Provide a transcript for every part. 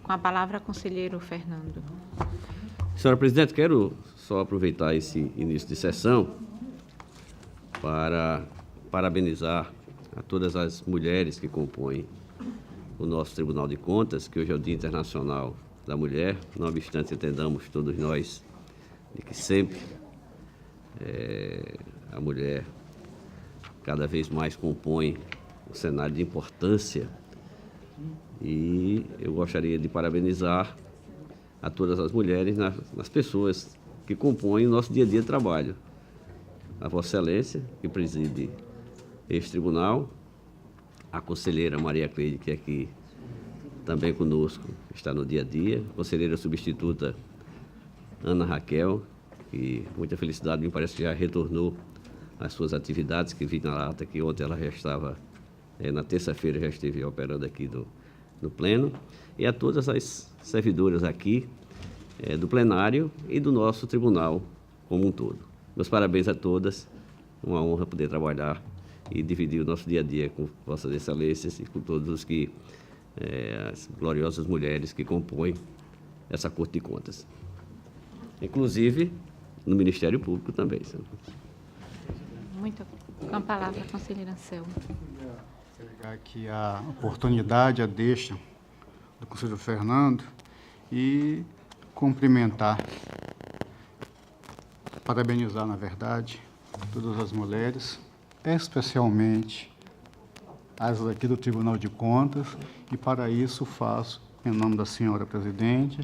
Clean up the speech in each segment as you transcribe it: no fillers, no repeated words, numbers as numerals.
Com a palavra, conselheiro Fernando. Senhora Presidente, quero só aproveitar esse início de sessão para parabenizar a todas as mulheres que compõem o nosso Tribunal de Contas, que hoje é o Dia Internacional da Mulher. Não obstante, entendamos todos nós de que sempre a mulher cada vez mais compõe um cenário de importância, e eu gostaria de parabenizar a todas as mulheres, nas pessoas que compõem o nosso dia a dia de trabalho. A Vossa Excelência, que preside este tribunal, a conselheira Maria Cleide, que é aqui também conosco, está no dia a dia, a conselheira substituta Ana Raquel, que muita felicidade, me parece que já retornou às suas atividades, que vi na ata que ontem ela já estava, na terça-feira já esteve operando aqui no Pleno, e a todas as servidoras aqui do plenário e do nosso tribunal como um todo. Meus parabéns a todas, uma honra poder trabalhar e dividir o nosso dia a dia com Vossas Excelências e com todos os que, as gloriosas mulheres que compõem essa Corte de Contas. Inclusive no Ministério Público também. Senhor. Muito. Com a palavra, conselheira Anselmo. Quero pegar aqui a oportunidade, a deixa do conselheiro Fernando e cumprimentar, parabenizar, na verdade, todas as mulheres, especialmente as aqui do Tribunal de Contas, e para isso faço em nome da senhora presidente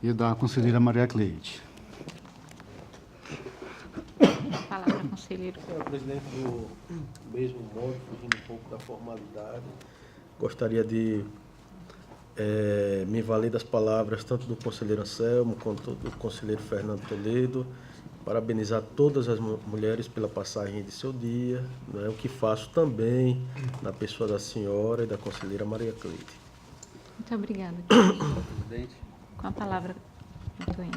e da conselheira Maria Cleide. A palavra, conselheiro. Senhora presidente, do mesmo modo, fugindo um pouco da formalidade, gostaria de me valer das palavras tanto do conselheiro Anselmo quanto do conselheiro Fernando Toledo, parabenizar todas as mulheres pela passagem de seu dia, né, o que faço também na pessoa da senhora e da conselheira Maria Cleide. Muito obrigada. Presidente. Com a palavra, Antônio.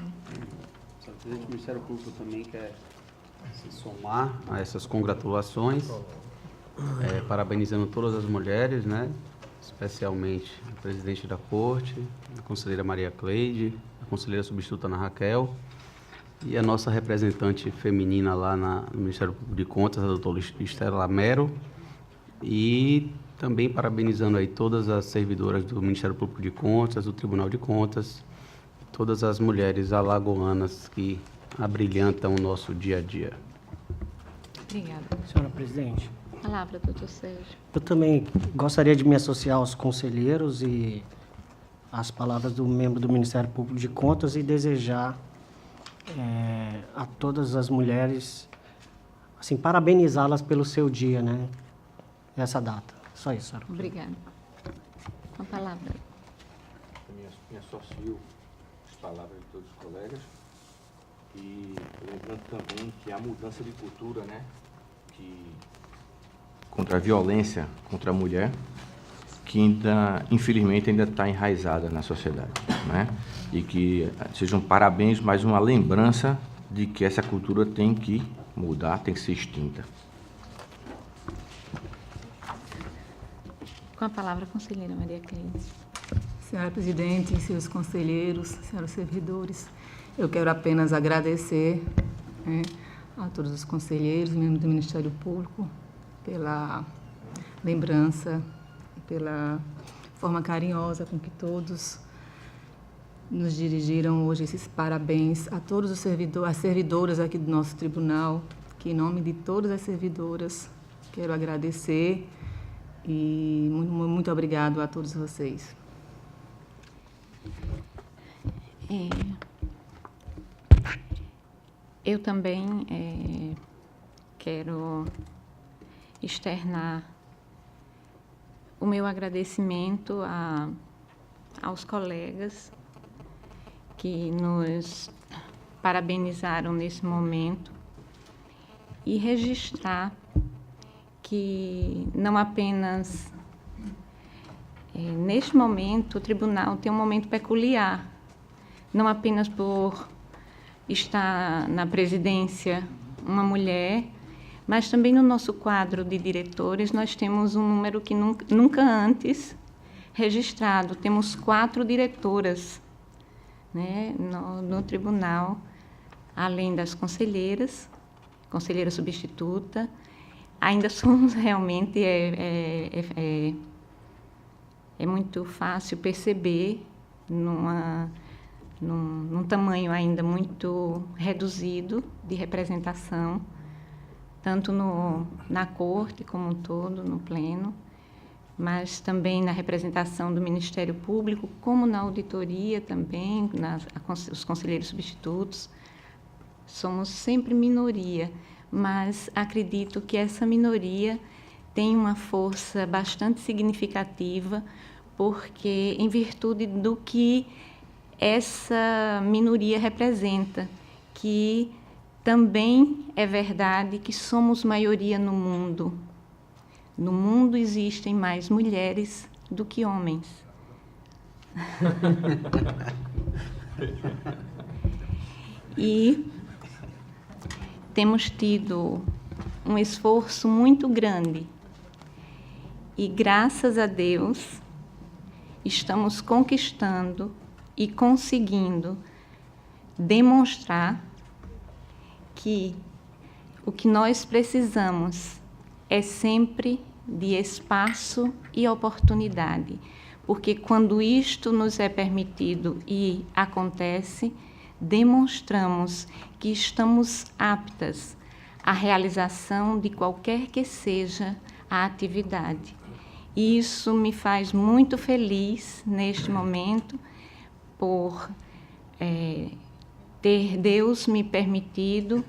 Senhor presidente, o Ministério Público também quer se somar a essas congratulações, parabenizando todas as mulheres, né? Especialmente a presidente da Corte, a conselheira Maria Cleide, a conselheira substituta Ana Raquel e a nossa representante feminina lá no Ministério Público de Contas, a doutora Estela Mero, e também parabenizando aí todas as servidoras do Ministério Público de Contas, do Tribunal de Contas, todas as mulheres alagoanas que abrilhantam o nosso dia a dia. Obrigada. Senhora presidente, Palavra, doutor Sérgio. eu também gostaria de me associar aos conselheiros e às palavras do membro do Ministério Público de Contas e desejar a todas as mulheres, assim, parabenizá-las pelo seu dia, né? Essa data. Só isso, senhora. Obrigada. Com a palavra. Me associo às palavras de todos os colegas e lembrando também que a mudança de cultura, né, contra a violência contra a mulher, que ainda, infelizmente, ainda está enraizada na sociedade, né? E que sejam parabéns, mais uma lembrança de que essa cultura tem que mudar, tem que ser extinta. Com a palavra, conselheira Maria Cleide. Senhora presidente, senhores conselheiros, senhores servidores, eu quero apenas agradecer, né, a todos os conselheiros, membros do Ministério Público, pela lembrança, pela forma carinhosa com que todos nos dirigiram hoje esses parabéns a todos os servidores, as servidoras aqui do nosso tribunal, que em nome de todas as servidoras quero agradecer e muito obrigado a todos vocês. Eu também quero externar o meu agradecimento aos colegas que nos parabenizaram nesse momento e registrar que não apenas neste momento o tribunal tem um momento peculiar, não apenas por estar na presidência uma mulher, mas também no nosso quadro de diretores nós temos um número que nunca antes registrado. Temos 4 diretoras, né, no tribunal, além das conselheiras, conselheira substituta. Ainda somos realmente, é muito fácil perceber num tamanho ainda muito reduzido de representação, tanto na corte como um todo, no pleno, mas também na representação do Ministério Público, como na auditoria também, os conselheiros substitutos. Somos sempre minoria, mas acredito que essa minoria tem uma força bastante significativa, porque em virtude do que essa minoria representa, que também é verdade que somos maioria no mundo. No mundo existem mais mulheres do que homens. E temos tido um esforço muito grande. E, graças a Deus, estamos conquistando e conseguindo demonstrar que o que nós precisamos é sempre de espaço e oportunidade, porque quando isto nos é permitido e acontece, demonstramos que estamos aptas à realização de qualquer que seja a atividade. E isso me faz muito feliz neste momento, por ter Deus me permitido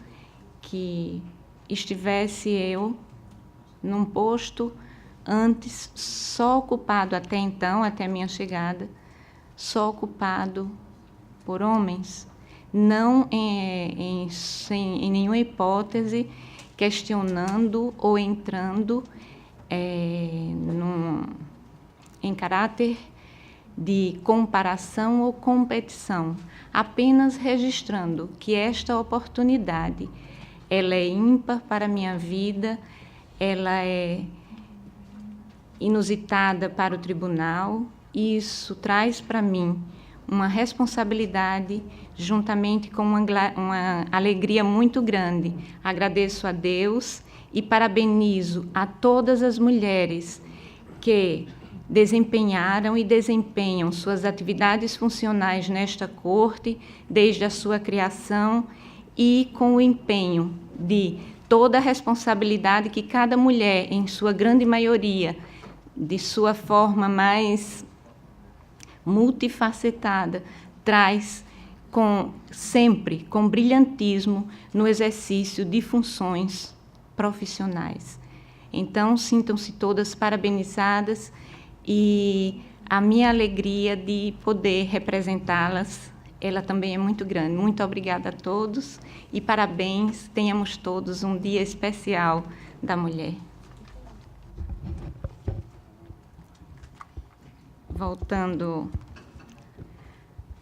que estivesse eu num posto antes só ocupado até então, até a minha chegada, só ocupado por homens, não em nenhuma hipótese questionando ou entrando em caráter de comparação ou competição, apenas registrando que esta oportunidade ela é ímpar para a minha vida, ela é inusitada para o tribunal, e isso traz para mim uma responsabilidade, juntamente com uma alegria muito grande. Agradeço a Deus e parabenizo a todas as mulheres que desempenharam e desempenham suas atividades funcionais nesta corte, desde a sua criação, e com o empenho de toda a responsabilidade que cada mulher, em sua grande maioria, de sua forma mais multifacetada, traz sempre com brilhantismo no exercício de funções profissionais. Então, sintam-se todas parabenizadas, e a minha alegria de poder representá-las, ela também é muito grande. Muito obrigada a todos e parabéns. Tenhamos todos um dia especial da mulher. Voltando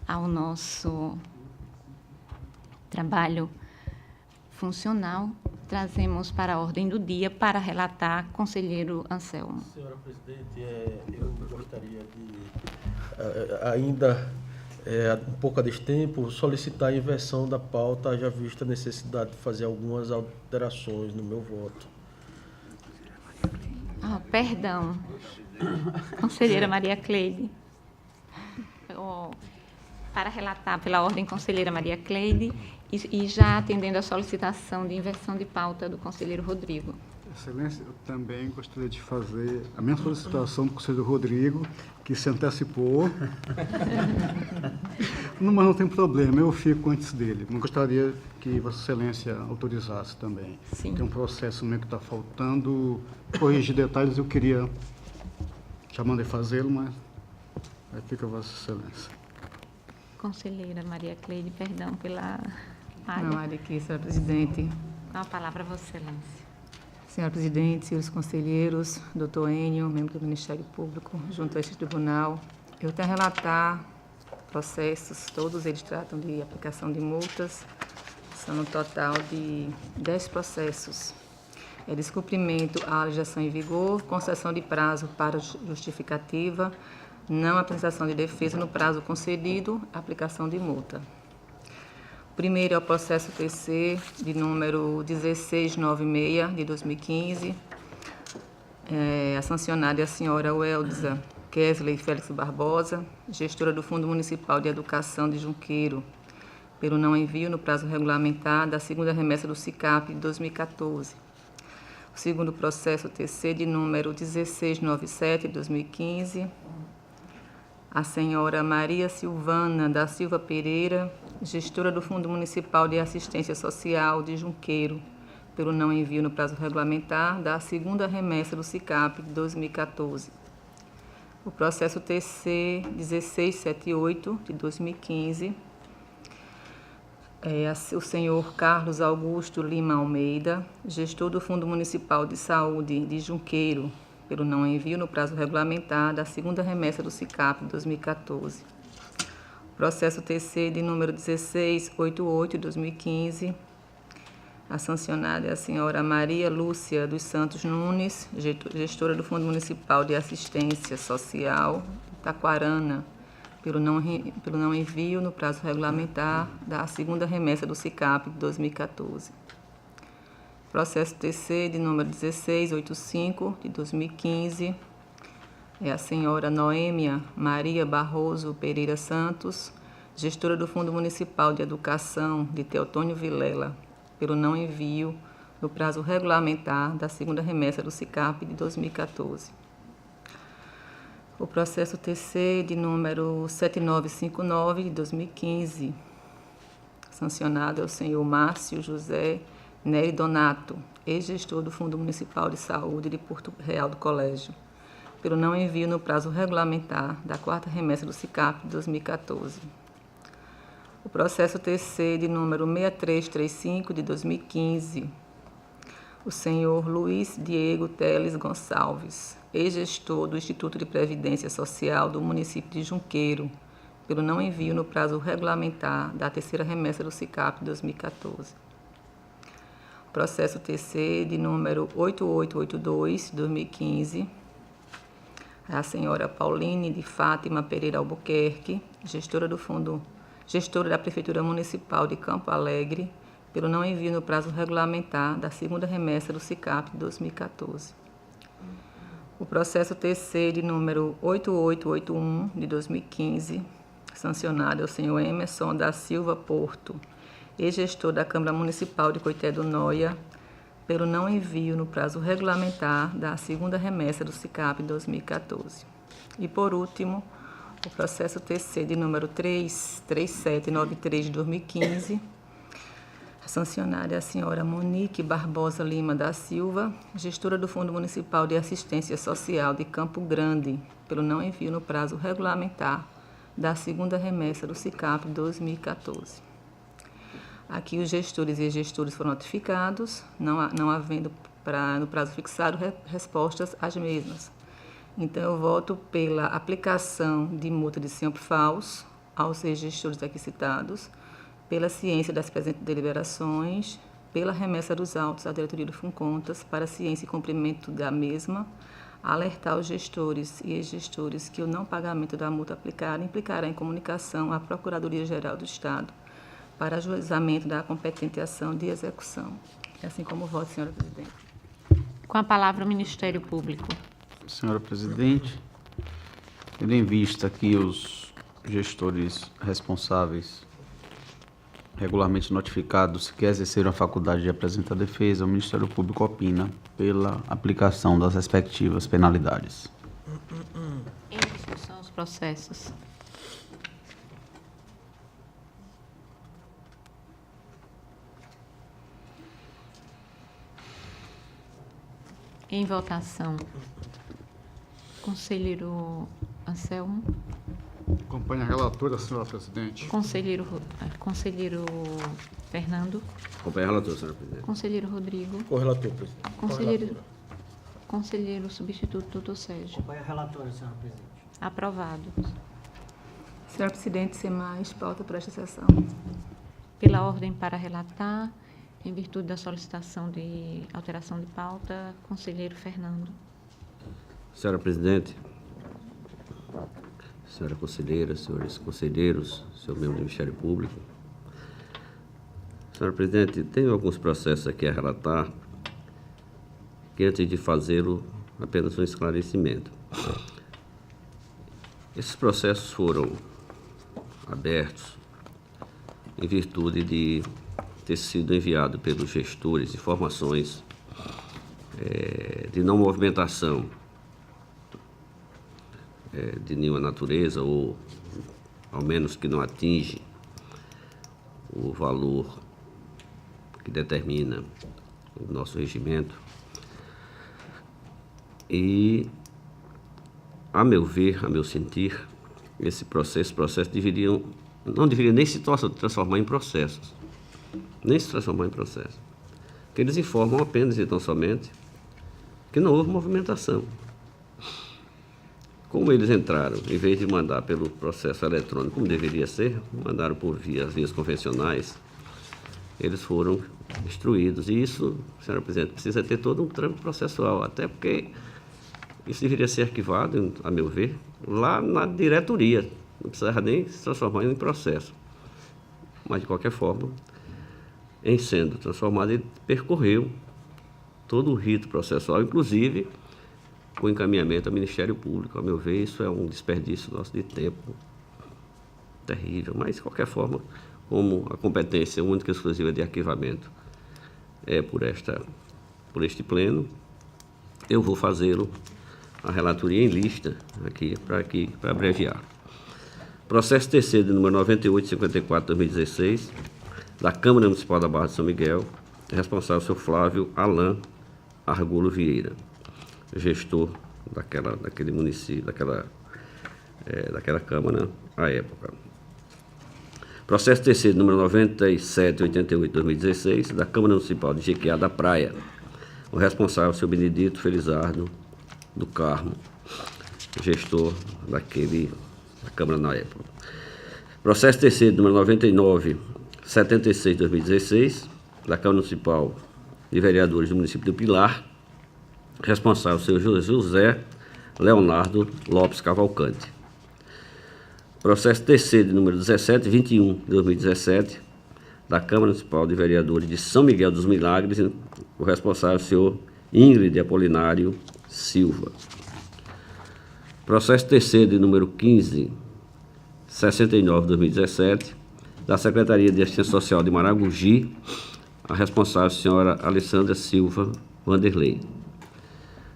ao nosso trabalho funcional, trazemos para a ordem do dia para relatar conselheiro Anselmo. Senhora Presidente, eu gostaria de, ainda um pouco a destempo, solicitar a inversão da pauta, haja vista a necessidade de fazer algumas alterações no meu voto. Perdão. Conselheira Maria Cleide. Para relatar pela ordem, conselheira Maria Cleide, e já atendendo a solicitação de inversão de pauta do conselheiro Rodrigo. Excelência, eu também gostaria de fazer a minha solicitação do conselheiro Rodrigo, que se antecipou. Mas não tem problema, eu fico antes dele. Não gostaria que Vossa Excelência autorizasse também. Sim. Tem um processo meu que está faltando, corrigir detalhes, eu queria, já mandei fazê-lo, mas aí fica Vossa Excelência. Conselheira Maria Cleide, perdão pela falha. Não, aqui, senhora Presidente. Com a palavra, Vossa Excelência. Senhora Presidente, senhores conselheiros, doutor Enio, membro do Ministério Público, junto a este tribunal, eu tenho a relatar processos, todos eles tratam de aplicação de multas, são no total de 10 processos. Descumprimento à legislação em vigor, concessão de prazo para justificativa, não apresentação de defesa no prazo concedido, aplicação de multa. O primeiro é o processo TC de número 1696 de 2015. A sancionada é a senhora Welza Kesley Félix Barbosa, gestora do Fundo Municipal de Educação de Junqueiro, pelo não envio no prazo regulamentar da segunda remessa do SICAP de 2014. O segundo processo TC de número 1697 de 2015. A senhora Maria Silvana da Silva Pereira, gestora do Fundo Municipal de Assistência Social de Junqueiro, pelo não envio no prazo regulamentar da segunda remessa do SICAP de 2014. O processo TC 1678 de 2015. O senhor Carlos Augusto Lima Almeida, gestor do Fundo Municipal de Saúde de Junqueiro, pelo não envio no prazo regulamentar da segunda remessa do SICAP de 2014. Processo TC de número 1688 de 2015. A sancionada é a senhora Maria Lúcia dos Santos Nunes, gestora do Fundo Municipal de Assistência Social de Taquarana, pelo não envio no prazo regulamentar da segunda remessa do SICAP de 2014. Processo TC de número 1685 de 2015. É a senhora Noêmia Maria Barroso Pereira Santos, gestora do Fundo Municipal de Educação de Teotônio Vilela, pelo não envio no prazo regulamentar da segunda remessa do SICAP de 2014. O processo TC de número 7959 de 2015, sancionado é o senhor Márcio José Nery Donato, ex-gestor do Fundo Municipal de Saúde de Porto Real do Colégio, pelo não envio no prazo regulamentar da quarta remessa do SICAP de 2014. O processo TC de número 6335 de 2015, o senhor Luiz Diego Teles Gonçalves, ex-gestor do Instituto de Previdência Social do município de Junqueiro, pelo não envio no prazo regulamentar da terceira remessa do SICAP de 2014. Processo TC de número 8882 de 2015, a senhora Pauline de Fátima Pereira Albuquerque, gestora da Prefeitura Municipal de Campo Alegre, pelo não envio no prazo regulamentar da segunda remessa do SICAP de 2014. O processo TC de número 8881 de 2015, sancionado é o senhor Emerson da Silva Porto, ex-gestor da Câmara Municipal de Coité do Noia, pelo não envio no prazo regulamentar da segunda remessa do SICAP de 2014. E, por último, o processo TC de número 33793 de 2015, a sancionária é a senhora Monique Barbosa Lima da Silva, gestora do Fundo Municipal de Assistência Social de Campo Grande, pelo não envio no prazo regulamentar da segunda remessa do SICAP de 2014. Aqui os gestores e gestores foram notificados, não havendo no prazo fixado respostas às mesmas. Então, eu voto pela aplicação de multa de simples falso aos gestores aqui citados, pela ciência das presentes deliberações, pela remessa dos autos à diretoria do Funcontas para ciência e cumprimento da mesma, alertar os gestores e ex-gestores que o não pagamento da multa aplicada implicará em comunicação à Procuradoria-Geral do Estado para ajuizamento da competente ação de execução. É assim como voto, senhora presidente. Com a palavra o Ministério Público. Senhora presidente, tendo em vista que os gestores responsáveis regularmente notificados que exerceram a faculdade de apresentar defesa, o Ministério Público opina pela aplicação das respectivas penalidades. Em discussão os processos. Em votação, conselheiro Anselmo. Acompanhe a relatora, senhora presidente. Conselheiro Fernando. Acompanhe a relatora, senhora presidente. Conselheiro Rodrigo. Correlator, presidente. Conselheiro substituto, doutor Sérgio. Acompanhe a relatora, senhora presidente. Aprovado. Senhora presidente, sem mais pauta para esta sessão. Pela ordem para relatar, em virtude da solicitação de alteração de pauta, conselheiro Fernando. Senhora presidente, senhora conselheira, senhores conselheiros, senhor membro do Ministério Público. Senhora presidente, tenho alguns processos aqui a relatar, que antes de fazê-lo, apenas um esclarecimento. Esses processos foram abertos em virtude de ter sido enviado pelos gestores informações de não movimentação de nenhuma natureza, ou ao menos que não atinge o valor que determina o nosso regimento. E, a meu ver, a meu sentir, esse processo não deveria nem se transformar em processos. Nem se transformar em processo. Porque eles informam apenas e tão somente que não houve movimentação. Como eles entraram, em vez de mandar pelo processo eletrônico, como deveria ser, mandaram por vias convencionais, eles foram instruídos. E isso, senhora presidente, precisa ter todo um trâmite processual, até porque isso deveria ser arquivado, a meu ver, lá na diretoria. Não precisava nem se transformar em processo. Mas, de qualquer forma, em sendo transformado, ele percorreu todo o rito processual, inclusive com encaminhamento ao Ministério Público. A meu ver, isso é um desperdício nosso de tempo terrível. Mas, de qualquer forma, como a competência única e exclusiva de arquivamento é por este pleno, eu vou fazê-lo a relatoria em lista aqui para abreviar. Processo terceiro de número 9854/2016 da Câmara Municipal da Barra de São Miguel, responsável o senhor Flávio Alain Argulo Vieira, gestor daquele município, daquela Câmara à época. Processo terceiro número 9788/2016 da Câmara Municipal de Jequiá da Praia, o responsável o senhor Benedito Felizardo do Carmo, gestor da Câmara na época. Processo terceiro número 9976/2016 da Câmara Municipal de Vereadores do município do Pilar, responsável o senhor José Leonardo Lopes Cavalcante. Processo terceiro número 1721/2017 da Câmara Municipal de Vereadores de São Miguel dos Milagres, o responsável o senhor Ingrid Apolinário Silva. Processo terceiro de número 1569/2017 da Secretaria de Assistência Social de Maragogi, a responsável a senhora Alessandra Silva Vanderlei.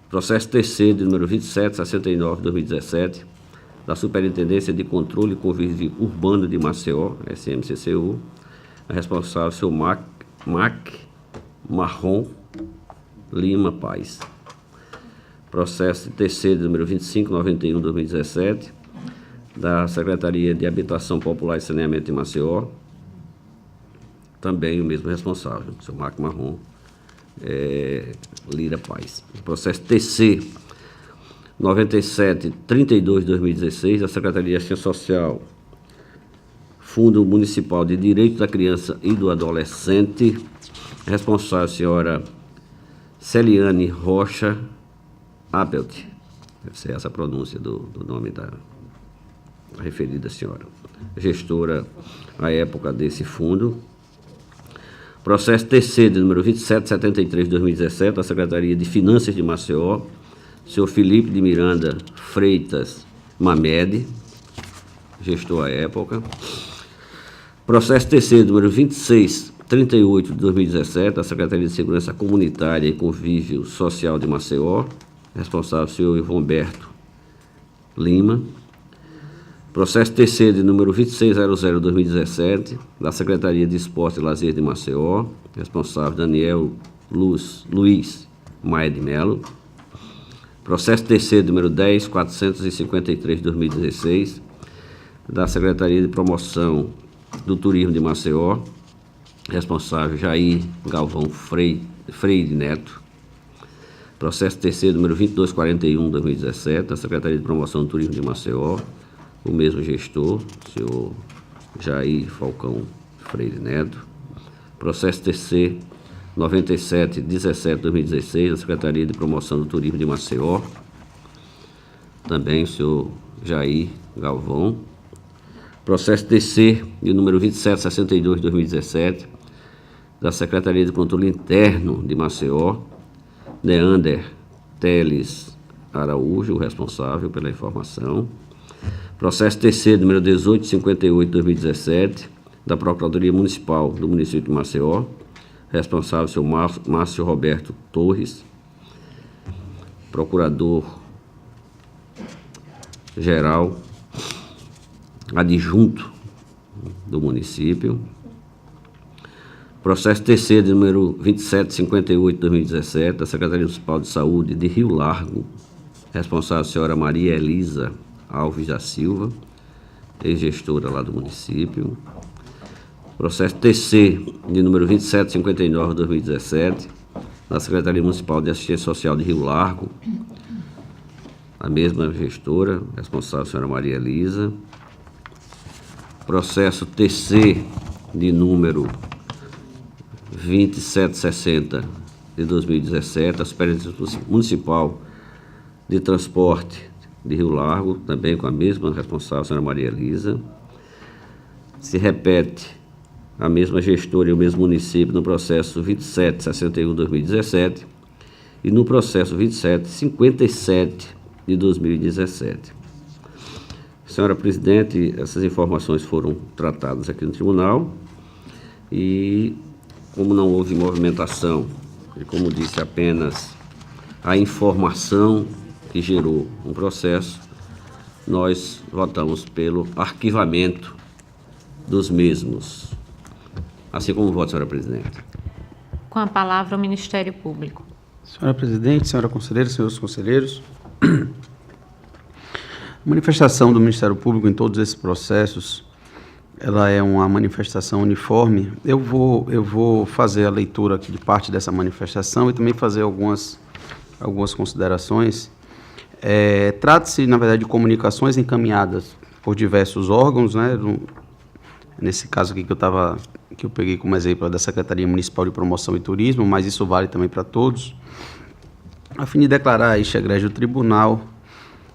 Processo terceiro de número 2769/2017 da Superintendência de Controle e Convívio Urbano de Maceió, SMCCU, a responsável o senhor Mac Marrom Lima Paz. Processo terceiro, número 2591/2017, da Secretaria de Habitação Popular e Saneamento de Maceió, também o mesmo responsável, o senhor Mac Marrom Lira Paz. Processo TC 9732/2016, da Secretaria de Assistência Social, Fundo Municipal de Direito da Criança e do Adolescente, responsável a senhora Celiane Rocha Appelt, deve ser essa a pronúncia do nome da referida senhora, gestora à época desse fundo. Processo TC de número 2773/2017, da Secretaria de Finanças de Maceió, senhor Felipe de Miranda Freitas Mamed, gestor à época. Processo TC número 2638/2017, da Secretaria de Segurança Comunitária e Convívio Social de Maceió, responsável o senhor Ivomberto Lima. Processo TC de número 2600/2017, da Secretaria de Esporte e Lazer de Maceió, responsável Daniel Luiz Maia de Melo. Processo TC número 10453/2016, da Secretaria de Promoção do Turismo de Maceió, responsável Jair Galvão Freire Neto. Processo TC número 2241/2017, da Secretaria de Promoção do Turismo de Maceió, o mesmo gestor, senhor Jair Falcão Freire Neto. Processo TC 9717/2016, da Secretaria de Promoção do Turismo de Maceió, também o senhor Jair Galvão. Processo TC de número 2762 de 2017, da Secretaria de Controle Interno de Maceió, Neander Teles Araújo, o responsável pela informação. Processo TC número 1858 de 2017, da Procuradoria Municipal do município de Maceió, responsável seu Márcio Roberto Torres, Procurador-Geral Adjunto do município. Processo TC de número 2758 de 2017, da Secretaria Municipal de Saúde de Rio Largo, responsável a senhora Maria Elisa Alves da Silva, ex-gestora lá do município. Processo TC de número 2759 de 2017, da Secretaria Municipal de Assistência Social de Rio Largo, a mesma gestora, responsável a senhora Maria Elisa. Processo TC de número 2760 de 2017, da Superintendência Municipal de Transporte de Rio Largo, também com a mesma responsável, a senhora Maria Elisa. Se repete a mesma gestora e o mesmo município no processo 2761 de 2017 e no processo 2757 de 2017. Senhora Presidente, essas informações foram tratadas aqui no tribunal e, como não houve movimentação, e como disse apenas a informação que gerou um processo, nós votamos pelo arquivamento dos mesmos. Assim como voto, senhora Presidente. Com a palavra o Ministério Público. Senhora Presidente, senhora conselheira, senhores conselheiros, a manifestação do Ministério Público em todos esses processos, ela é uma manifestação uniforme. Eu vou fazer a leitura aqui de parte dessa manifestação e também fazer algumas considerações. Trata-se, na verdade, de comunicações encaminhadas por diversos órgãos, né? Nesse caso aqui que eu peguei como exemplo da Secretaria Municipal de Promoção e Turismo, mas isso vale também para todos, a fim de declarar este egrégio tribunal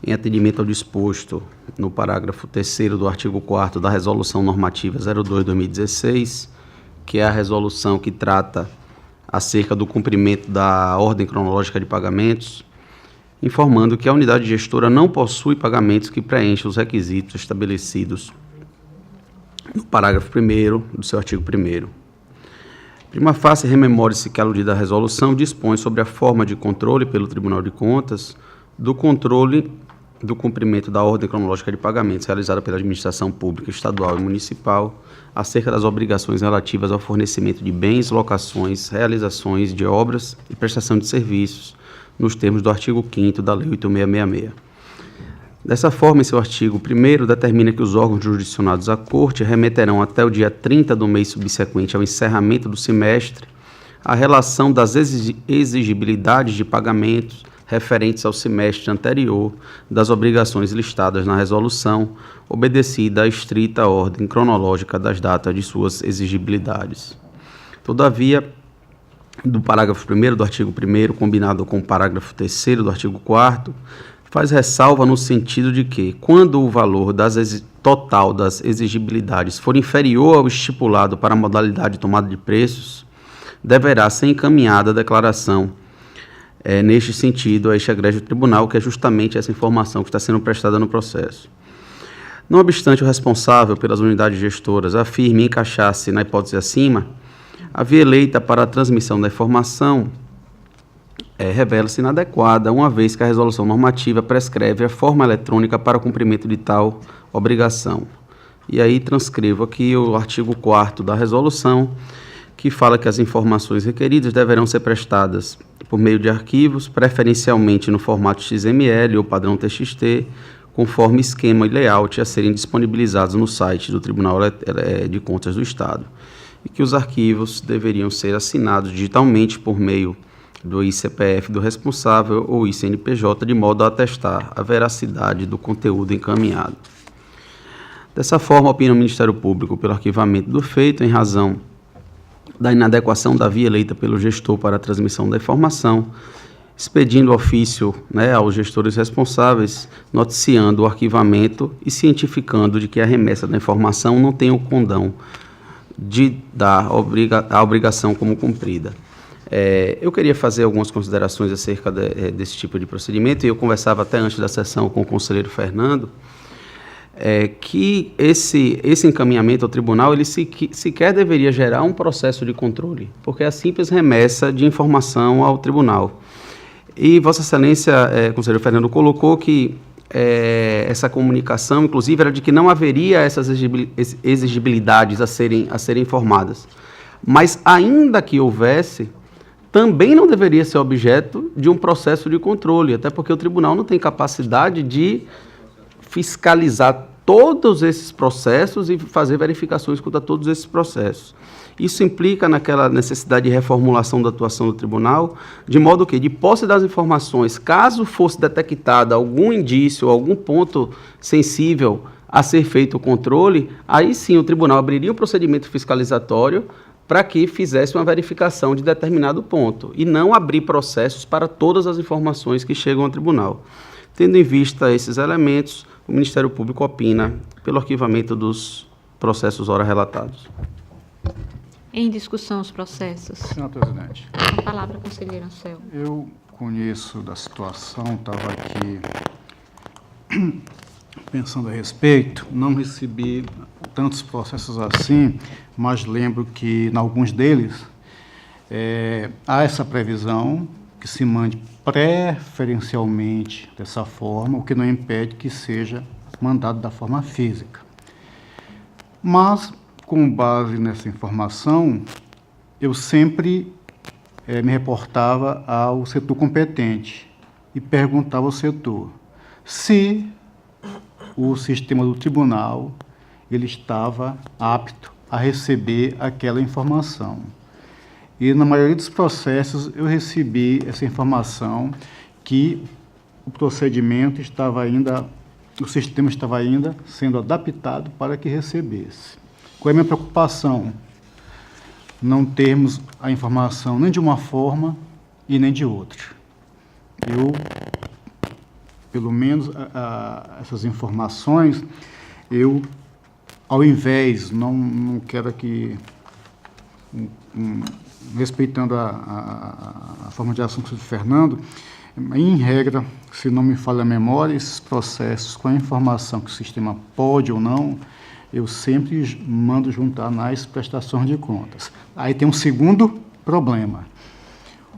em atendimento ao disposto no parágrafo 3º do artigo 4º da Resolução Normativa 02/2016, que é a resolução que trata acerca do cumprimento da ordem cronológica de pagamentos, informando que a unidade gestora não possui pagamentos que preenchem os requisitos estabelecidos no parágrafo 1º do seu artigo 1º. Prima facie, rememore-se que a aludida resolução dispõe sobre a forma de controle pelo Tribunal de Contas do controle do cumprimento da ordem cronológica de pagamentos realizada pela administração pública estadual e municipal acerca das obrigações relativas ao fornecimento de bens, locações, realizações de obras e prestação de serviços, nos termos do artigo 5º da Lei 8.666. Dessa forma, em seu artigo 1º, determina que os órgãos jurisdicionados à Corte remeterão até o dia 30 do mês subsequente ao encerramento do semestre a relação das exigibilidades de pagamentos referentes ao semestre anterior das obrigações listadas na resolução, obedecida à estrita ordem cronológica das datas de suas exigibilidades. Todavia, do parágrafo 1º do artigo 1º, combinado com o parágrafo 3º do artigo 4º, faz ressalva no sentido de que, quando o valor total das exigibilidades for inferior ao estipulado para a modalidade de tomada de preços, deverá ser encaminhada a declaração neste sentido a este egrégio tribunal, que é justamente essa informação que está sendo prestada no processo. Não obstante o responsável pelas unidades gestoras afirme encaixar-se na hipótese acima, a via eleita para a transmissão da informação revela-se inadequada, uma vez que a resolução normativa prescreve a forma eletrônica para o cumprimento de tal obrigação. E aí transcrevo aqui o artigo 4º da resolução, que fala que as informações requeridas deverão ser prestadas por meio de arquivos, preferencialmente no formato XML ou padrão TXT, conforme esquema e layout a serem disponibilizados no site do Tribunal de Contas do Estado, e que os arquivos deveriam ser assinados digitalmente por meio do ICPF do responsável ou ICNPJ, de modo a atestar a veracidade do conteúdo encaminhado. Dessa forma, opina o Ministério Público pelo arquivamento do feito, em razão da inadequação da via eleita pelo gestor para a transmissão da informação, expedindo ofício, né, aos gestores responsáveis, noticiando o arquivamento e cientificando de que a remessa da informação não tem o condão de dar a obrigação como cumprida. Eu queria fazer algumas considerações acerca desse tipo de procedimento, e eu conversava até antes da sessão com o conselheiro Fernando, que esse encaminhamento ao tribunal, ele sequer deveria gerar um processo de controle, porque é a simples remessa de informação ao tribunal. E Vossa Excelência, conselheiro Fernando, colocou que essa comunicação, inclusive, era de que não haveria essas exigibilidades a serem informadas. Mas, ainda que houvesse, também não deveria ser objeto de um processo de controle, até porque o tribunal não tem capacidade de fiscalizar todos esses processos e fazer verificações quanto a todos esses processos. Isso implica naquela necessidade de reformulação da atuação do tribunal, de modo que, de posse das informações, caso fosse detectado algum indício, algum ponto sensível a ser feito o controle, aí sim o tribunal abriria o procedimento fiscalizatório para que fizesse uma verificação de determinado ponto, e não abrir processos para todas as informações que chegam ao tribunal. Tendo em vista esses elementos, o Ministério Público opina pelo arquivamento dos processos ora relatados. Em discussão os processos. Senhor presidente. Com a palavra, conselheiro Anselmo. Eu conheço da situação, estava aqui pensando a respeito, não recebi tantos processos assim, mas lembro que, em alguns deles, há essa previsão que se mande preferencialmente dessa forma, o que não impede que seja mandado da forma física. Mas, com base nessa informação, eu sempre me reportava ao setor competente e perguntava ao setor se o sistema do tribunal ele estava apto a receber aquela informação. E, na maioria dos processos, eu recebi essa informação que o procedimento estava ainda, o sistema estava ainda sendo adaptado para que recebesse. Qual é a minha preocupação? Não termos a informação nem de uma forma e nem de outra. Eu, pelo menos, essas informações, eu, ao invés, não quero que, respeitando a forma de ação do Fernando, em regra, se não me falha a memória, esses processos com a informação que o sistema pode ou não, eu sempre mando juntar nas prestações de contas. Aí tem um segundo problema,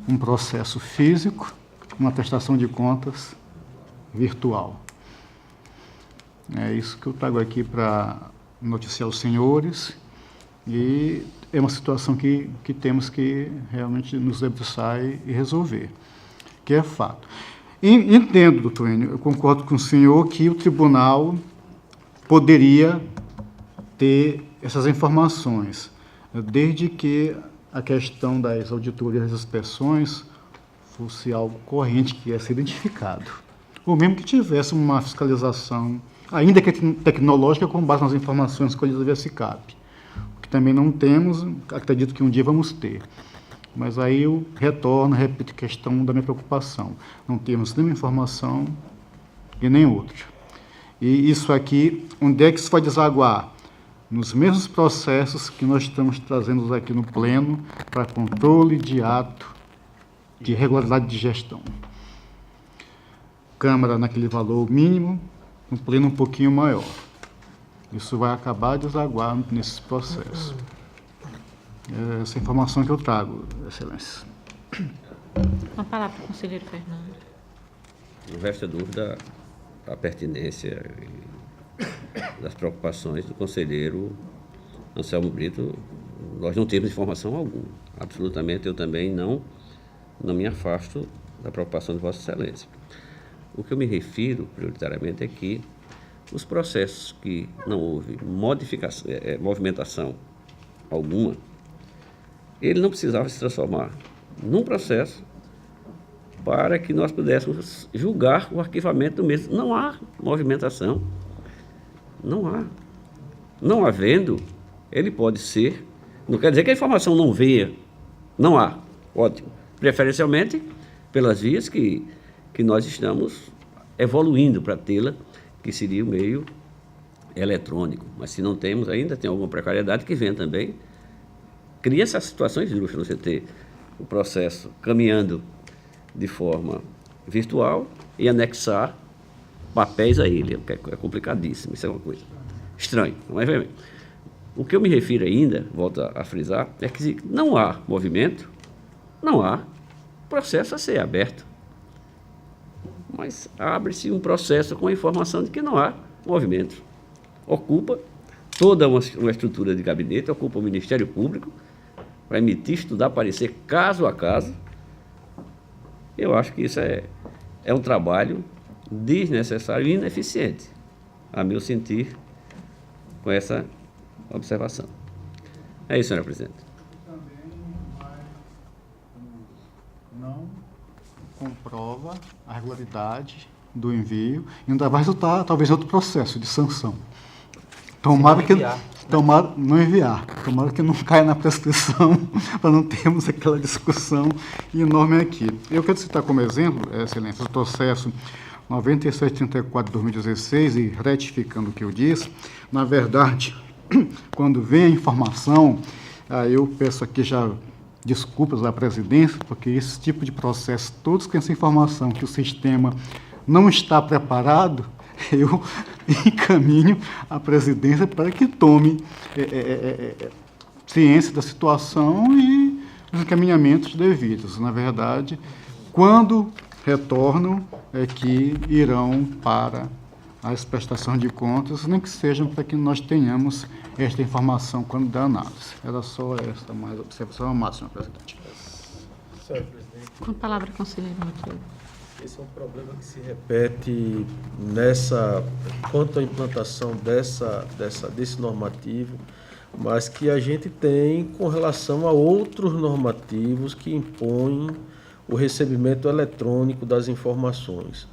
um processo físico, uma prestação de contas virtual. É isso que eu trago aqui para noticiar os senhores, e é uma situação que temos que realmente nos debruçar e resolver, que é fato. Entendo, doutor Enio, eu concordo com o senhor que o tribunal poderia ter essas informações, desde que a questão das auditorias e das inspeções fosse algo corrente, que ia ser identificado. Ou mesmo que tivesse uma fiscalização, ainda que tecnológica, com base nas informações colhidas via SICAP. O que também não temos, acredito que um dia vamos ter. Mas aí eu retorno, repito, a questão da minha preocupação. Não temos nenhuma informação e nem outra. E isso aqui, onde é que isso vai desaguar? Nos mesmos processos que nós estamos trazendo aqui no Pleno para controle de ato de regularidade de gestão. Câmara naquele valor mínimo, no Pleno um pouquinho maior. Isso vai acabar de desaguar nesses processos. É essa informação que eu trago, Excelência. Com a palavra, conselheiro Fernando. Não resta dúvida a pertinência das preocupações do conselheiro Anselmo Brito. Nós não temos informação alguma. Absolutamente, eu também não me afasto da preocupação de Vossa Excelência. O que eu me refiro, prioritariamente, é que os processos que não houve movimentação alguma, ele não precisava se transformar num processo para que nós pudéssemos julgar o arquivamento do mesmo. Não há movimentação. Não há. Não havendo, ele pode ser. Não quer dizer que a informação não venha. Não há. Ótimo. Preferencialmente, pelas vias que nós estamos evoluindo para tê-la, que seria o meio eletrônico. Mas se não temos ainda, tem alguma precariedade que vem também. Cria essas situações justas, você ter o processo caminhando de forma virtual e anexar papéis a ele, que é complicadíssimo, isso é uma coisa estranha. Mas, o que eu me refiro ainda, volto a frisar, é que não há movimento, não há processo a ser aberto. Mas abre-se um processo com a informação de que não há movimento. Ocupa toda uma estrutura de gabinete, ocupa o Ministério Público, para emitir, estudar, parecer caso a caso. Eu acho que isso é um trabalho desnecessário e ineficiente, a meu sentir, com essa observação. É isso, senhora presidente. Não comprova a regularidade do envio e ainda vai resultar, talvez, outro processo de sanção. Tomara que não enviar, tomara que não caia na prescrição, para não termos aquela discussão enorme aqui. Eu quero citar como exemplo, Excelência, o processo 9734 de 2016, e retificando o que eu disse, na verdade, quando vem a informação, eu peço aqui já desculpas à presidência, porque esse tipo de processo, todos com essa informação que o sistema não está preparado, eu encaminho a presidência para que tome ciência da situação e os encaminhamentos devidos. Na verdade, quando retornam, é que irão para as prestações de contas, nem que sejam para que nós tenhamos esta informação quando da análise. Era só essa mais observação, senhor presidente. Senhor presidente. Com a palavra, conselheiro Matheus. Esse é um problema que se repete quanto à implantação desse normativo, mas que a gente tem com relação a outros normativos que impõem o recebimento eletrônico das informações.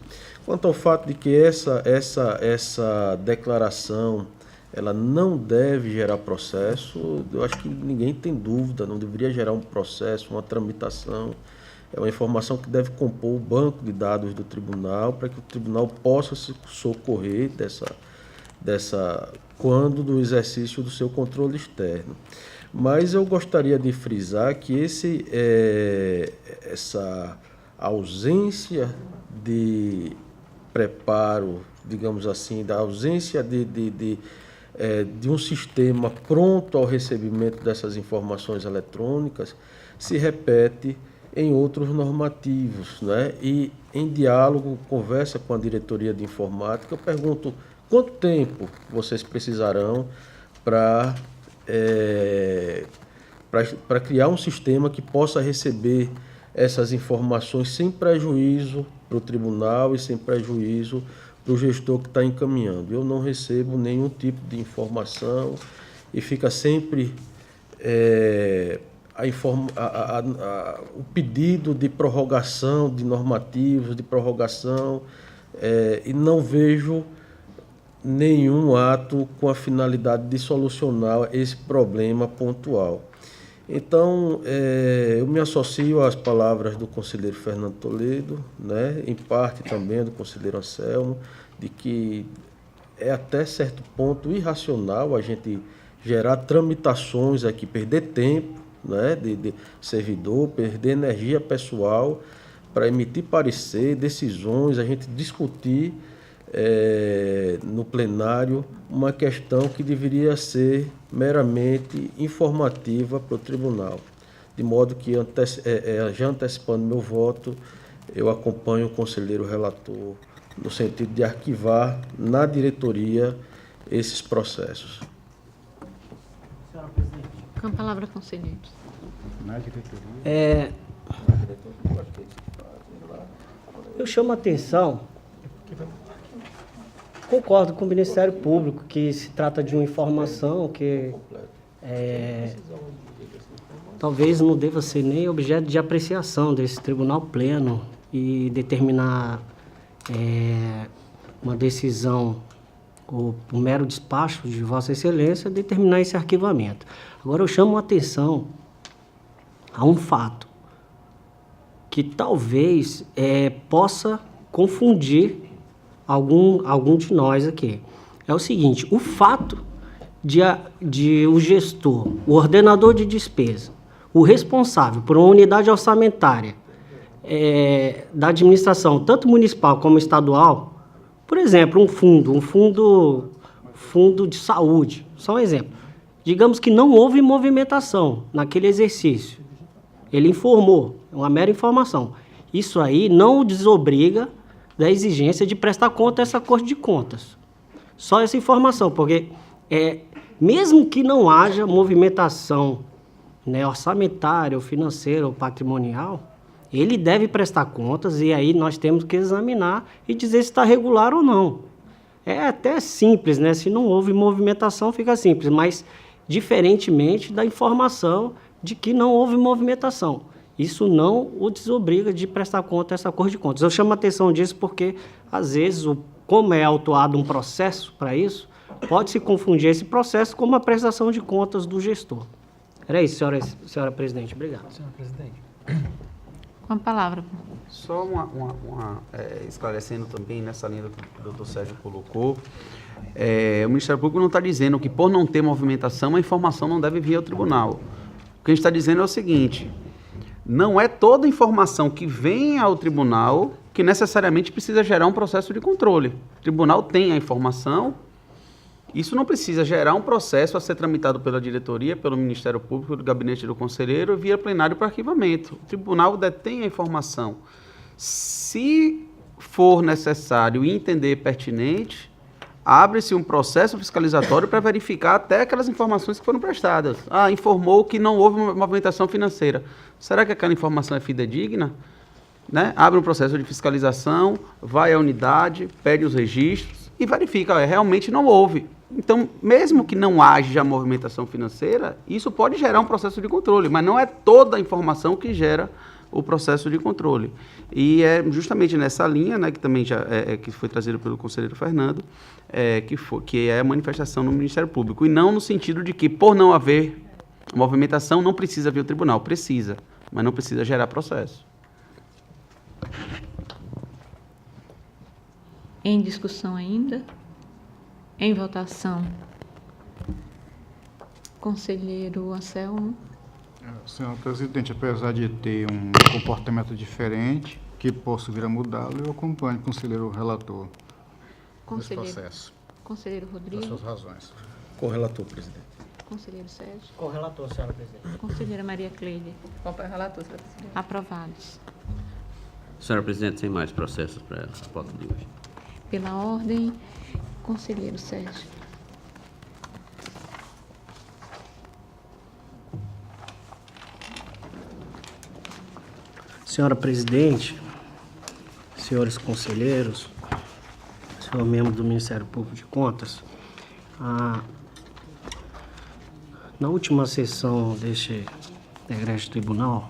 Quanto ao fato de que essa declaração ela não deve gerar processo, eu acho que ninguém tem dúvida, não deveria gerar um processo, uma tramitação. É uma informação que deve compor o banco de dados do tribunal para que o tribunal possa se socorrer quando do exercício do seu controle externo. Mas eu gostaria de frisar que essa ausência de preparo, digamos assim, da ausência de um sistema pronto ao recebimento dessas informações eletrônicas se repete em outros normativos, né? E em diálogo, conversa com a diretoria de informática, eu pergunto quanto tempo vocês precisarão para criar um sistema que possa receber essas informações sem prejuízo para o tribunal e sem prejuízo para o gestor que está encaminhando. Eu não recebo nenhum tipo de informação e fica sempre o pedido de prorrogação de normativos, de prorrogação, e não vejo nenhum ato com a finalidade de solucionar esse problema pontual. Então, eu me associo às palavras do conselheiro Fernando Toledo, né, em parte também do conselheiro Anselmo, de que é até certo ponto irracional a gente gerar tramitações aqui, perder tempo, né, de servidor, perder energia pessoal para emitir parecer, decisões, a gente discutir no plenário uma questão que deveria ser meramente informativa para o tribunal. De modo que, já antecipando meu voto, eu acompanho o conselheiro relator no sentido de arquivar na diretoria esses processos. Com a palavra, conselheiro. Na diretoria. Eu chamo a atenção, concordo com o Ministério Público, que se trata de uma informação que talvez não deva ser nem objeto de apreciação desse tribunal pleno e determinar uma decisão, ou por mero despacho de Vossa Excelência, determinar esse arquivamento. Agora, eu chamo a atenção a um fato, que talvez possa confundir algum de nós aqui. É o seguinte, o fato de o gestor, o ordenador de despesa, o responsável por uma unidade orçamentária da administração, tanto municipal como estadual, por exemplo, um fundo de saúde, só um exemplo. Digamos que não houve movimentação naquele exercício. Ele informou, é uma mera informação. Isso aí não o desobriga da exigência de prestar conta a essa Corte de Contas. Só essa informação, porque mesmo que não haja movimentação, né, orçamentária, ou financeira, ou patrimonial, ele deve prestar contas e aí nós temos que examinar e dizer se está regular ou não. É até simples, né? Se não houve movimentação, fica simples, mas diferentemente da informação de que não houve movimentação. Isso não o desobriga de prestar conta a essa Corte de Contas. Eu chamo a atenção disso porque, às vezes, como é autuado um processo para isso, pode-se confundir esse processo com uma prestação de contas do gestor. Era isso, senhora presidente. Obrigado. Senhora presidente. Com a palavra. Só esclarecendo também nessa linha que o Dr. Sérgio colocou, o Ministério Público não está dizendo que por não ter movimentação a informação não deve vir ao tribunal. O que a gente está dizendo é o seguinte, não é toda informação que vem ao tribunal que necessariamente precisa gerar um processo de controle. O tribunal tem a informação, isso não precisa gerar um processo a ser tramitado pela diretoria, pelo Ministério Público, pelo gabinete do conselheiro, via plenário para arquivamento. O tribunal detém a informação. Se for necessário e entender pertinente, abre-se um processo fiscalizatório para verificar até aquelas informações que foram prestadas. Informou que não houve movimentação financeira. Será que aquela informação é fidedigna? Né? Abre um processo de fiscalização, vai à unidade, pede os registros e verifica, realmente não houve. Então, mesmo que não haja movimentação financeira, isso pode gerar um processo de controle, mas não é toda a informação que gera o processo de controle. E é justamente nessa linha, né, que também já que foi trazido pelo conselheiro Fernando, que é a manifestação no Ministério Público, e não no sentido de que, por não haver movimentação, não precisa vir ao tribunal. Precisa, mas não precisa gerar processo. Em discussão ainda? Em votação. Conselheiro Anselmo. Senhor presidente, apesar de ter um comportamento diferente, que posso vir a mudá-lo, eu acompanho o conselheiro relator nesse processo. Conselheiro Rodrigo. Das suas razões. Correlator, presidente. Conselheiro Sérgio. Correlator, senhora presidente. Conselheira Maria Cleide. Acompanho o relator, senhora presidente. Aprovados. Senhora presidente, sem mais processos para a pauta de hoje. Pela ordem, conselheiro Sérgio. Senhora presidente, senhores conselheiros, senhor membro do Ministério Público de Contas, na última sessão deste egrégio tribunal,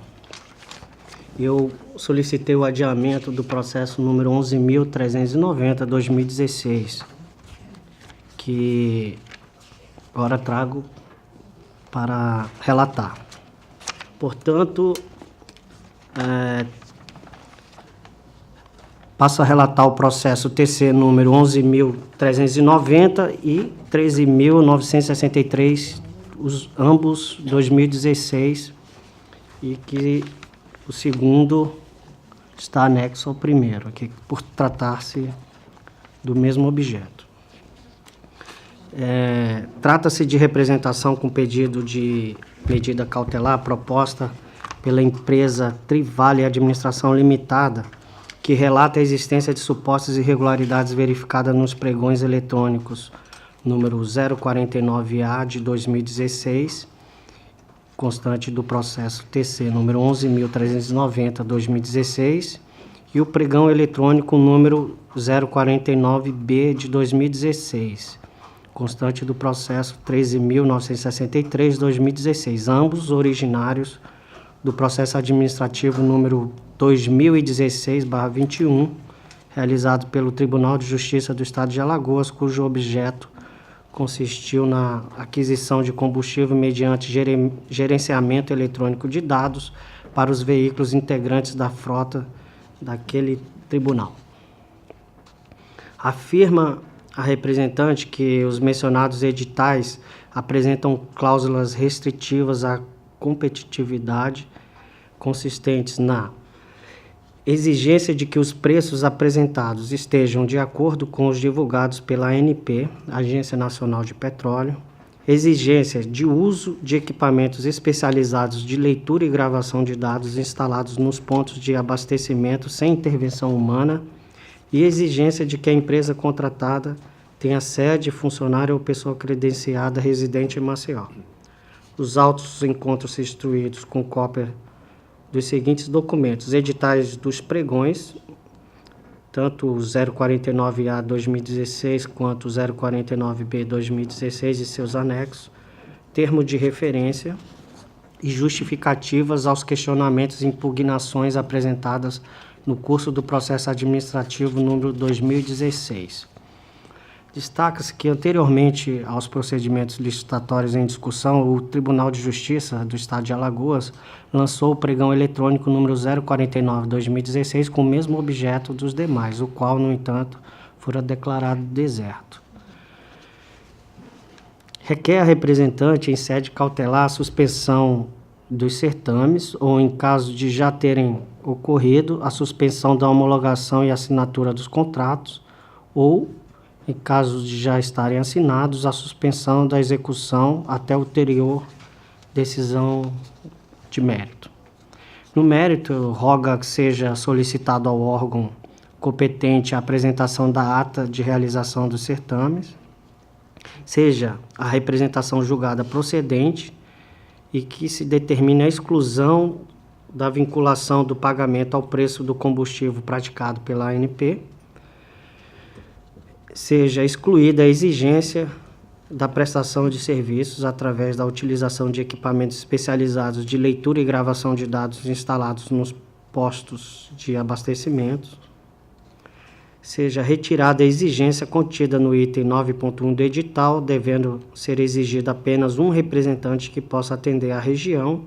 eu solicitei o adiamento do processo número 11.390/2016, que agora trago para relatar. Portanto, passo a relatar o processo TC número 11.390 e 13.963, ambos 2016, e que o segundo está anexo ao primeiro, aqui, por tratar-se do mesmo objeto. Trata-se de representação com pedido de medida cautelar proposta pela empresa Trivale Administração Limitada, que relata a existência de supostas irregularidades verificadas nos pregões eletrônicos número 049A de 2016, constante do processo TC número 11.390/2016, e o pregão eletrônico número 049B de 2016, constante do processo 13.963/2016, ambos originários do processo administrativo número 2016/21, realizado pelo Tribunal de Justiça do Estado de Alagoas, cujo objeto consistiu na aquisição de combustível mediante gerenciamento eletrônico de dados para os veículos integrantes da frota daquele tribunal. Afirma a representante que os mencionados editais apresentam cláusulas restritivas à competitividade, consistentes na exigência de que os preços apresentados estejam de acordo com os divulgados pela ANP, Agência Nacional de Petróleo, exigência de uso de equipamentos especializados de leitura e gravação de dados instalados nos pontos de abastecimento sem intervenção humana e exigência de que a empresa contratada tenha sede, funcionário ou pessoa credenciada residente em Maceió. Os autos encontram-se instruídos com cópia dos seguintes documentos: editais dos pregões, tanto o 049A 2016 quanto o 049B 2016 e seus anexos, termo de referência e justificativas aos questionamentos e impugnações apresentadas no curso do processo administrativo número 2016. Destaca-se que, anteriormente aos procedimentos licitatórios em discussão, o Tribunal de Justiça do Estado de Alagoas lançou o pregão eletrônico número 049/2016 com o mesmo objeto dos demais, o qual, no entanto, fora declarado deserto. Requer a representante, em sede cautelar, a suspensão dos certames ou, em caso de já terem ocorrido, a suspensão da homologação e assinatura dos contratos ou, em caso de já estarem assinados, a suspensão da execução até ulterior decisão de mérito. No mérito, roga que seja solicitado ao órgão competente a apresentação da ata de realização dos certames, seja a representação julgada procedente e que se determine a exclusão da vinculação do pagamento ao preço do combustível praticado pela ANP, seja excluída a exigência da prestação de serviços através da utilização de equipamentos especializados de leitura e gravação de dados instalados nos postos de abastecimento, seja retirada a exigência contida no item 9.1 do edital, devendo ser exigido apenas um representante que possa atender à região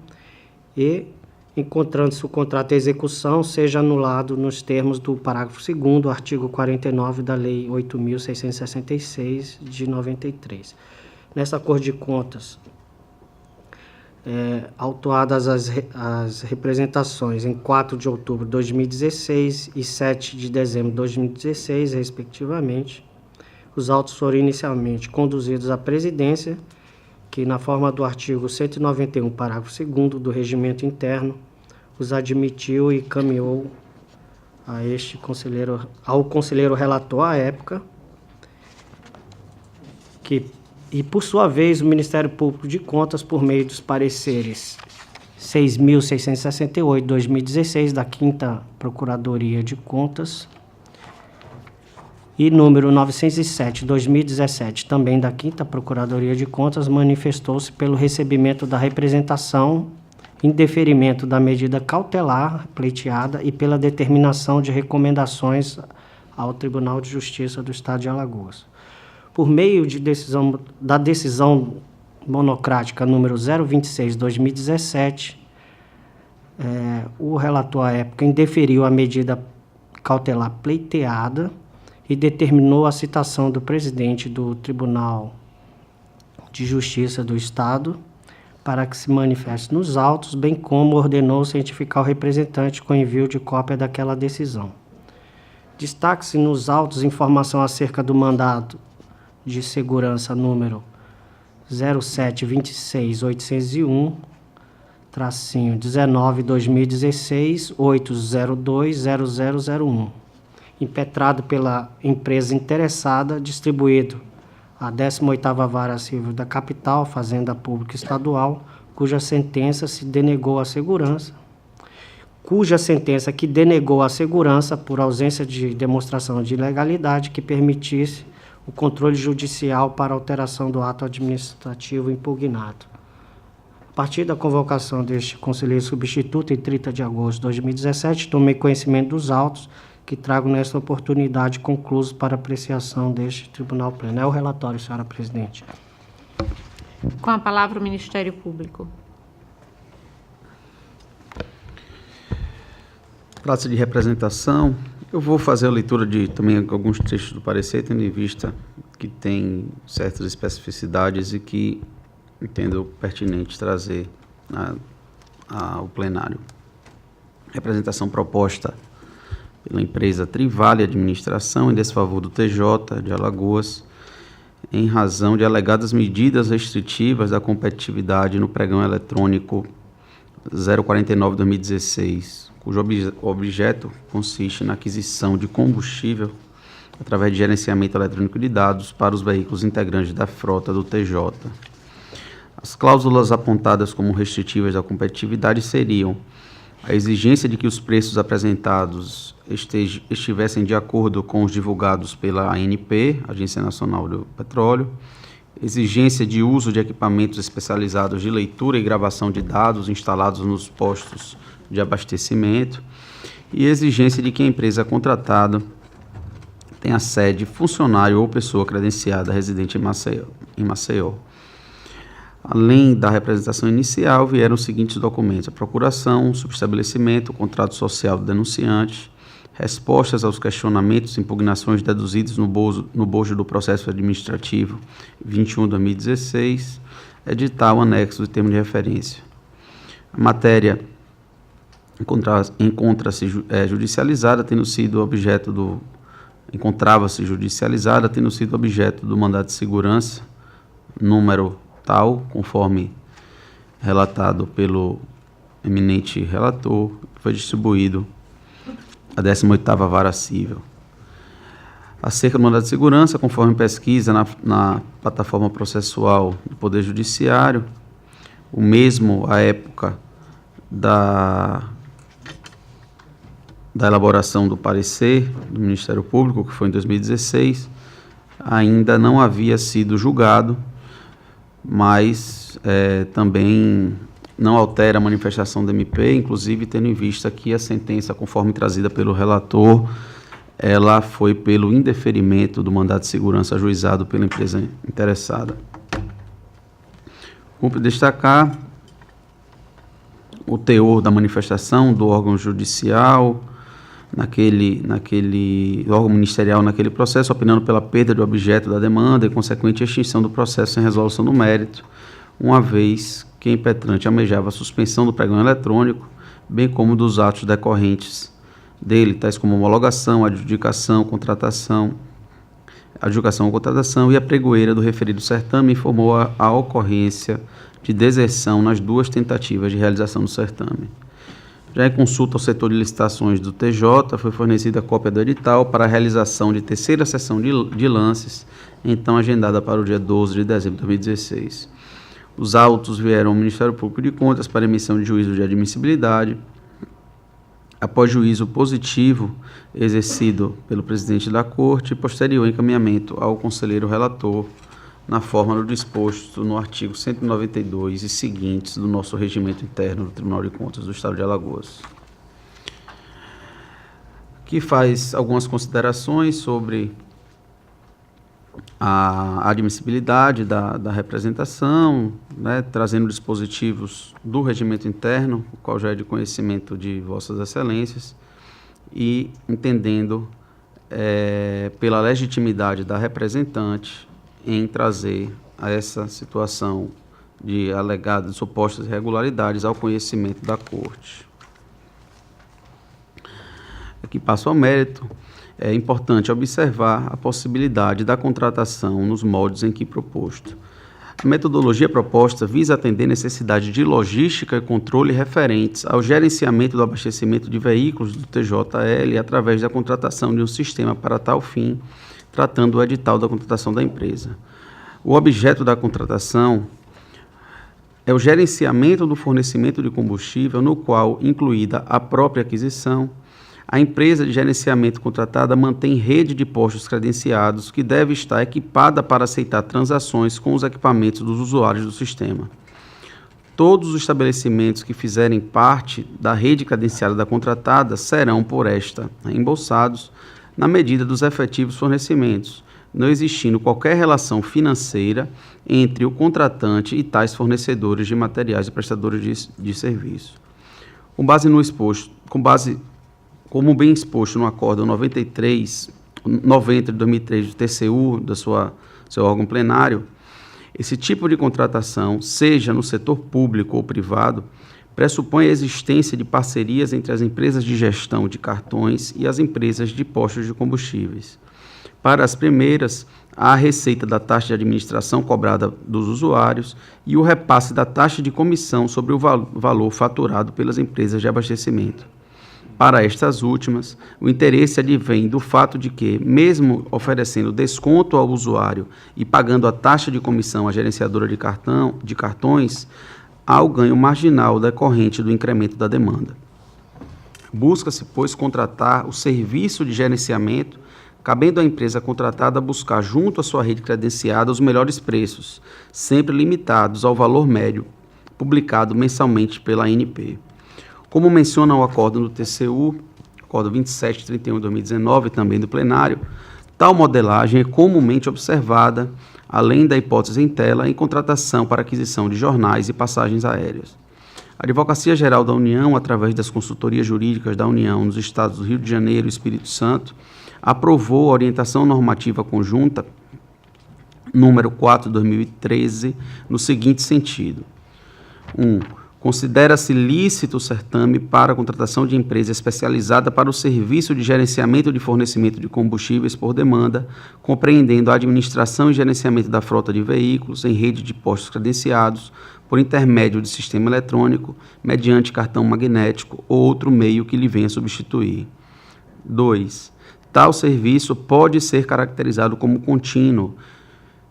e, encontrando-se o contrato em execução, seja anulado nos termos do parágrafo 2º, artigo 49 da Lei 8.666, de 93. Nessa Cor de Contas, autuadas as representações em 4 de outubro de 2016 e 7 de dezembro de 2016, respectivamente, os autos foram inicialmente conduzidos à presidência, que, na forma do artigo 191, parágrafo 2º do Regimento Interno, os admitiu e encaminhou ao conselheiro relator à época, e, por sua vez, o Ministério Público de Contas, por meio dos pareceres 6.668/2016, da 5ª Procuradoria de Contas, e número 907/2017, também da 5ª Procuradoria de Contas, manifestou-se pelo recebimento da representação em deferimento da medida cautelar pleiteada e pela determinação de recomendações ao Tribunal de Justiça do Estado de Alagoas. Por meio da decisão monocrática número 026/2017, o relator à época indeferiu a medida cautelar pleiteada e determinou a citação do presidente do Tribunal de Justiça do Estado para que se manifeste nos autos, bem como ordenou cientificar o representante com envio de cópia daquela decisão. Destaque-se nos autos informação acerca do mandado de segurança número 0726.801-19/2016, 8020001, impetrado pela empresa interessada, distribuído à 18ª Vara Civil da Capital, Fazenda Pública Estadual, cuja sentença que denegou a segurança por ausência de demonstração de ilegalidade que permitisse o controle judicial para alteração do ato administrativo impugnado. A partir da convocação deste conselheiro substituto em 30 de agosto de 2017, tomei conhecimento dos autos que trago nesta oportunidade conclusos para apreciação deste Tribunal Pleno. É o relatório, senhora presidente. Com a palavra o Ministério Público. praça de representação, eu vou fazer a leitura de também alguns trechos do parecer, tendo em vista que tem certas especificidades e que entendo pertinente trazer ao plenário. Representação proposta pela empresa Trivale Administração em desfavor do TJ de Alagoas, em razão de alegadas medidas restritivas da competitividade no pregão eletrônico 049/2016, cujo objeto consiste na aquisição de combustível através de gerenciamento eletrônico de dados para os veículos integrantes da frota do TJ. As cláusulas apontadas como restritivas da competitividade seriam a exigência de que os preços apresentados estivessem de acordo com os divulgados pela ANP, Agência Nacional do Petróleo, exigência de uso de equipamentos especializados de leitura e gravação de dados instalados nos postos de abastecimento e exigência de que a empresa contratada tenha sede, funcionário ou pessoa credenciada residente em Maceió. Além da representação inicial, vieram os seguintes documentos: a procuração, subestabelecimento, o contrato social do denunciante, respostas aos questionamentos e impugnações deduzidos no bojo do processo administrativo 21/2016, edital anexo de termo de referência. A matéria encontrava-se judicializada, tendo sido objeto do mandado de segurança, número tal, conforme relatado pelo eminente relator, foi distribuído à 18ª Vara Cível. Acerca do mandado de segurança, conforme pesquisa na plataforma processual do Poder Judiciário, o mesmo, à época da elaboração do parecer do Ministério Público, que foi em 2016, ainda não havia sido julgado, mas também não altera a manifestação do MP, inclusive tendo em vista que a sentença, conforme trazida pelo relator, ela foi pelo indeferimento do mandado de segurança ajuizado pela empresa interessada. Cumpre destacar o teor da manifestação do órgão judicial, órgão ministerial naquele processo, opinando pela perda do objeto da demanda e consequente extinção do processo sem resolução do mérito, uma vez que a impetrante almejava a suspensão do pregão eletrônico, bem como dos atos decorrentes dele, tais como homologação, adjudicação ou contratação, e a pregoeira do referido certame informou a ocorrência de deserção nas duas tentativas de realização do certame. Já em consulta ao setor de licitações do TJ, foi fornecida cópia do edital para a realização de terceira sessão de lances, então agendada para o dia 12 de dezembro de 2016. Os autos vieram ao Ministério Público de Contas para emissão de juízo de admissibilidade. Após juízo positivo exercido pelo presidente da Corte, posterior encaminhamento ao conselheiro relator, na forma do disposto no artigo 192 e seguintes do nosso regimento interno do Tribunal de Contas do Estado de Alagoas. Aqui faz algumas considerações sobre a admissibilidade da representação, né, trazendo dispositivos do regimento interno, o qual já é de conhecimento de Vossas Excelências, e entendendo pela legitimidade da representante em trazer a essa situação de alegadas supostas irregularidades ao conhecimento da Corte. Aqui passo ao mérito. É importante observar a possibilidade da contratação nos moldes em que proposto. A metodologia proposta visa atender necessidade de logística e controle referentes ao gerenciamento do abastecimento de veículos do TJL através da contratação de um sistema para tal fim, tratando o edital da contratação da empresa. O objeto da contratação é o gerenciamento do fornecimento de combustível, no qual, incluída a própria aquisição, a empresa de gerenciamento contratada mantém rede de postos credenciados que deve estar equipada para aceitar transações com os equipamentos dos usuários do sistema. Todos os estabelecimentos que fizerem parte da rede credenciada da contratada serão, por esta, reembolsados na medida dos efetivos fornecimentos, não existindo qualquer relação financeira entre o contratante e tais fornecedores de materiais e prestadores de serviço. Com base como bem exposto no Acórdão 90 de 2003 do TCU, seu órgão plenário, esse tipo de contratação, seja no setor público ou privado, pressupõe a existência de parcerias entre as empresas de gestão de cartões e as empresas de postos de combustíveis. Para as primeiras, há a receita da taxa de administração cobrada dos usuários e o repasse da taxa de comissão sobre o valor faturado pelas empresas de abastecimento. Para estas últimas, o interesse advém do fato de que, mesmo oferecendo desconto ao usuário e pagando a taxa de comissão à gerenciadora de cartões, há o ganho marginal decorrente do incremento da demanda. Busca-se, pois, contratar o serviço de gerenciamento, cabendo à empresa contratada buscar junto à sua rede credenciada os melhores preços, sempre limitados ao valor médio, publicado mensalmente pela ANP. Como menciona o acórdão do TCU, acórdão 2731 de 2019, também do plenário, tal modelagem é comumente observada, além da hipótese em tela, em contratação para aquisição de jornais e passagens aéreas. A Advocacia Geral da União, através das consultorias jurídicas da União nos estados do Rio de Janeiro e Espírito Santo, aprovou a orientação normativa conjunta número 4 de 2013, no seguinte sentido. 1. Considera-se lícito o certame para a contratação de empresa especializada para o serviço de gerenciamento de fornecimento de combustíveis por demanda, compreendendo a administração e gerenciamento da frota de veículos em rede de postos credenciados, por intermédio de sistema eletrônico, mediante cartão magnético ou outro meio que lhe venha substituir. 2. Tal serviço pode ser caracterizado como contínuo,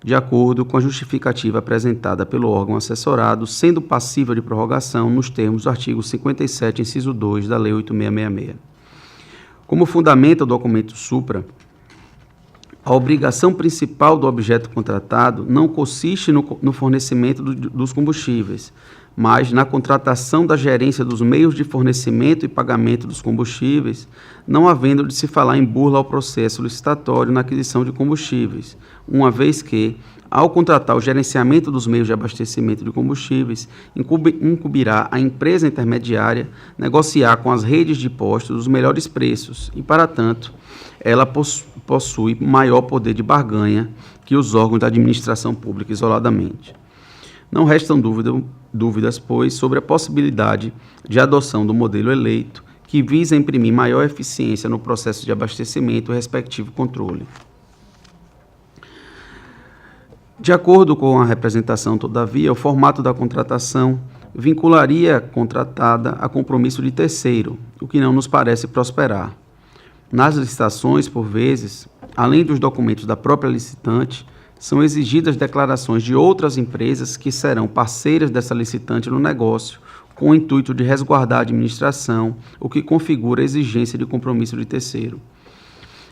de acordo com a justificativa apresentada pelo órgão assessorado, sendo passível de prorrogação nos termos do artigo 57, inciso 2 da Lei 8666. Como fundamenta o documento supra, a obrigação principal do objeto contratado não consiste no fornecimento dos combustíveis, mas na contratação da gerência dos meios de fornecimento e pagamento dos combustíveis, não havendo de se falar em burla ao processo licitatório na aquisição de combustíveis, uma vez que, ao contratar o gerenciamento dos meios de abastecimento de combustíveis, incumbirá a empresa intermediária negociar com as redes de postos os melhores preços e, para tanto, ela possui maior poder de barganha que os órgãos da administração pública isoladamente. Não restam dúvidas, pois, sobre a possibilidade de adoção do modelo eleito, que visa imprimir maior eficiência no processo de abastecimento e respectivo controle. De acordo com a representação, todavia, o formato da contratação vincularia a contratada a compromisso de terceiro, o que não nos parece prosperar. Nas licitações, por vezes, além dos documentos da própria licitante, são exigidas declarações de outras empresas que serão parceiras dessa licitante no negócio, com o intuito de resguardar a administração, o que configura a exigência de compromisso de terceiro.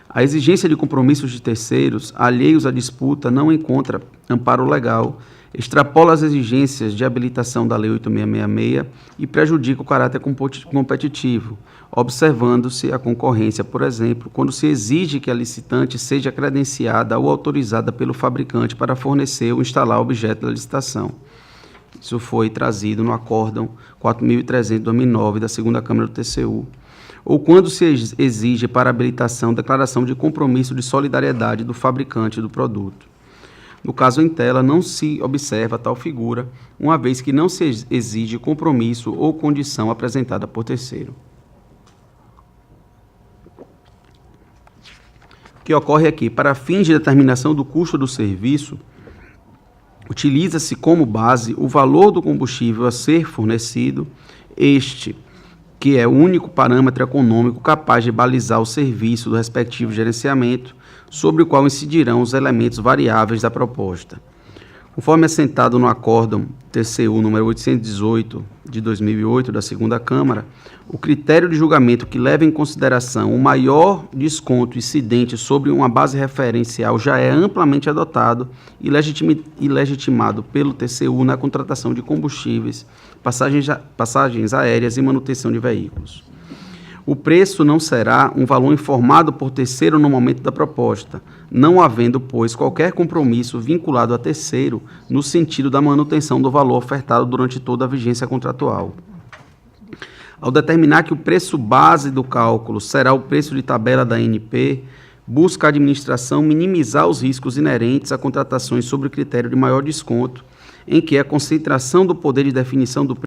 A exigência de compromissos de terceiros, alheios à disputa, não encontra amparo legal, extrapola as exigências de habilitação da Lei 8666 e prejudica o caráter competitivo, observando-se a concorrência, por exemplo, quando se exige que a licitante seja credenciada ou autorizada pelo fabricante para fornecer ou instalar o objeto da licitação. Isso foi trazido no Acórdão 4.300 de 2009 da 2ª Câmara do TCU. Ou quando se exige para habilitação declaração de compromisso de solidariedade do fabricante do produto. No caso em tela, não se observa tal figura, uma vez que não se exige compromisso ou condição apresentada por terceiro. O que ocorre aqui, para fins de determinação do custo do serviço, utiliza-se como base o valor do combustível a ser fornecido, que é o único parâmetro econômico capaz de balizar o serviço do respectivo gerenciamento, sobre o qual incidirão os elementos variáveis da proposta. Conforme assentado no Acórdão TCU número 818 de 2008 da 2ª Câmara, o critério de julgamento que leva em consideração o maior desconto incidente sobre uma base referencial já é amplamente adotado e legitimado pelo TCU na contratação de combustíveis, passagens aéreas e manutenção de veículos. O preço não será um valor informado por terceiro no momento da proposta, não havendo, pois, qualquer compromisso vinculado a terceiro no sentido da manutenção do valor ofertado durante toda a vigência contratual. ao determinar que o preço base do cálculo será o preço de tabela da ANP, busca a administração minimizar os riscos inerentes a contratações sob o critério de maior desconto, em que a concentração do poder de definição do